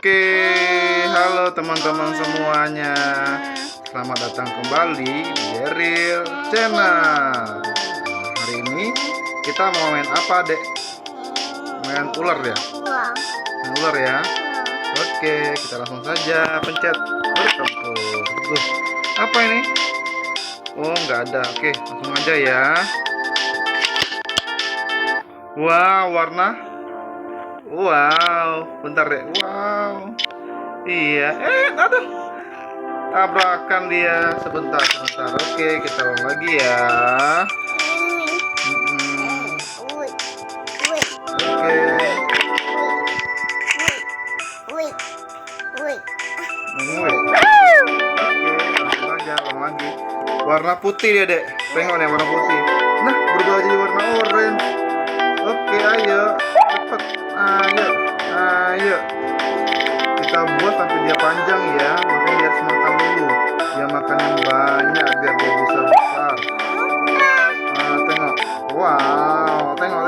Oke, halo teman-teman semuanya. Selamat datang kembali di Daryl Channel. Hari ini kita mau main apa, Dek? Main ular ya? Main ular ya? Oke, kita langsung saja pencet bertempur. Apa ini? Oh, nggak ada. Oke, langsung aja ya. Wow, warna. Wow, bentar deh. Wow. Iya, aduh. Tabrakan dia. Sebentar. Oke, kita ulang lagi ya. Oke. Langsung aja, ulang lagi. Warna putih dia, Dek. Tengok nih warna putih. Nah, berubah jadi warna oranye. Oke, ayo. Cepet. Ayo. Kita buat sampai dia panjang ya. Makanya dia harus makan dulu. Dia makan yang banyak biar dia bisa besar. Tengok. Wow, tengok.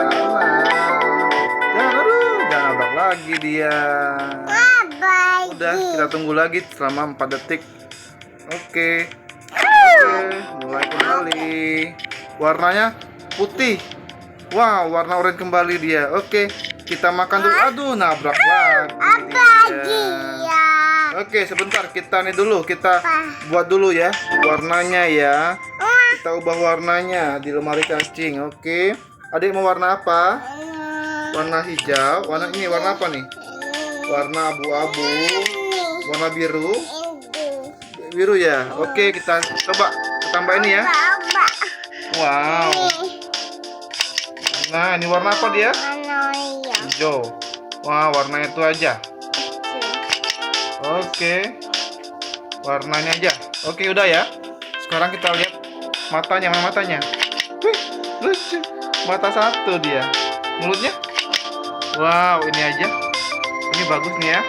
Jangan nabrak lagi dia. Udah, kita tunggu lagi selama 4 detik. Oke, mulai kembali. Warnanya putih. Wow, warna oranye kembali dia. Oke, kita makan dulu. Aduh, nabrak lagi dia. Oke, sebentar, kita nih dulu. Kita buat dulu ya warnanya ya. Kita ubah warnanya di lemari cacing. Oke, adik mau warna apa? Warna hijau. Warna ini warna apa nih? Warna abu-abu. Warna biru. Biru ya. Oke, kita coba tambah ini ya. Wow. Nah, ini warna apa dia? Hijau. Wah, warna itu aja. Oke. Warnanya aja. Oke, udah ya. Sekarang kita lihat matanya. Mana matanya? Wih, lucu. Mata satu dia. Mulutnya? Wow, ini aja. Ini bagus nih ya.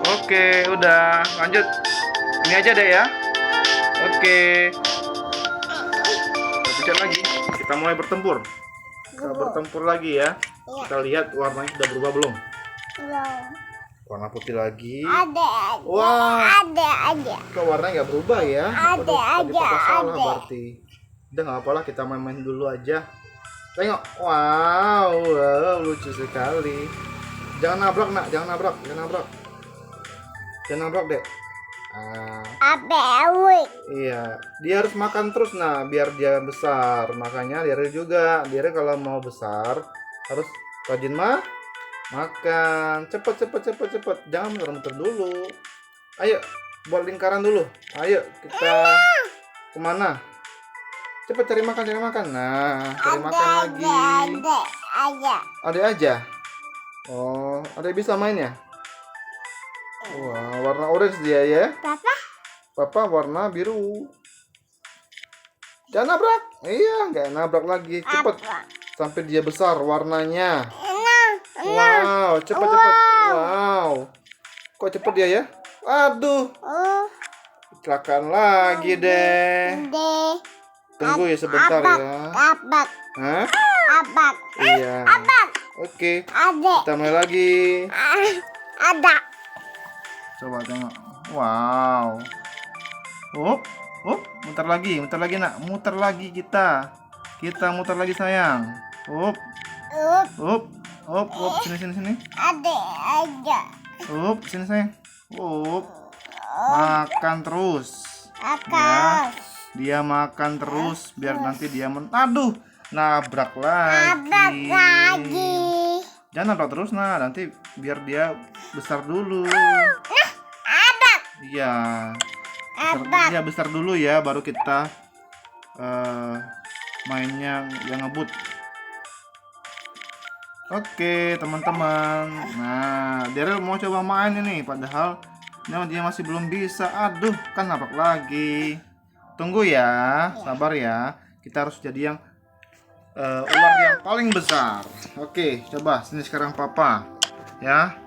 Oke, udah. Lanjut. Ini aja deh ya. Oke. Kita pencet lagi. Kita mulai bertempur. Kita bertempur lagi ya. Kita lihat warnanya sudah berubah belum? Warna putih lagi. Wah. Kok warnanya nggak berubah ya? Tadi papa salah berarti. Udah nggak apalah, kita main-main dulu aja. Tengok. Wow, lucu sekali. Jangan nabrak, nak. Jangan nabrak, Dek. Iya, dia harus makan terus biar dia besar. Makanya dia kalau mau besar harus rajin makan. Cepet. Jangan muter-muter dulu. Ayo, buat lingkaran dulu. Ayo, kita kemana? Cepet cari makan. Nah, cari makan lagi. Adek aja. Oh, adek bisa main ya? Wah, warna orange dia ya. Papa warna biru. Jangan nabrak. Iya, nggak nabrak lagi. Cepet sampai dia besar warnanya. Wow, cepet. Wow, kok cepet dia ya? Aduh, kecelakaan lagi deh. Tunggu ya sebentar ya. Hah? Iya. Oke, kita mulai lagi. Coba tengok. Wow. Muter lagi nak. Muter lagi kita. Kita muter lagi sayang. Sini. Sini sayang. Makan terus. Ya. Dia makan terus biar nanti dia aduh, nabrak lagi. Jangan nabrak terus nanti biar dia besar dulu. Iya. Dia besar dulu ya, baru kita mainnya yang ngebut. Oke, teman-teman. Nah, Daryl mau coba main ini, padahal dia masih belum bisa. Aduh, kan nabrak lagi. Tunggu ya, sabar ya. Kita harus jadi yang ular yang paling besar. Oke, coba sini sekarang papa. Ya.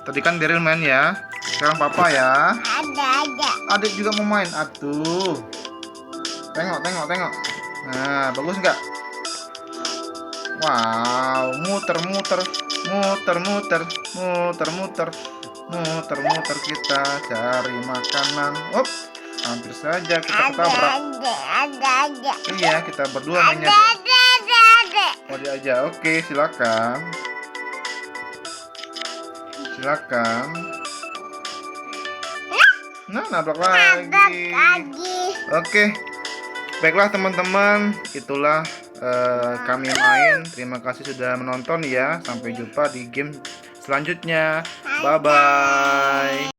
Tadi kan Daryl main ya. Sekarang papa ya. Adik juga mau main. Aduh. Tengok. Nah, bagus nggak? Wow, muter. Muter-muter, muter-muter, muter-muter kita cari makanan. Op, hampir saja kita ketabrak. Iya, kita berdua mainnya. Mau diajak? Oke, silakan. Silakan. Nah, nabrak lagi. Oke. Baiklah teman-teman, itulah kami main. Terima kasih sudah menonton ya. Sampai jumpa di game selanjutnya. Bye bye.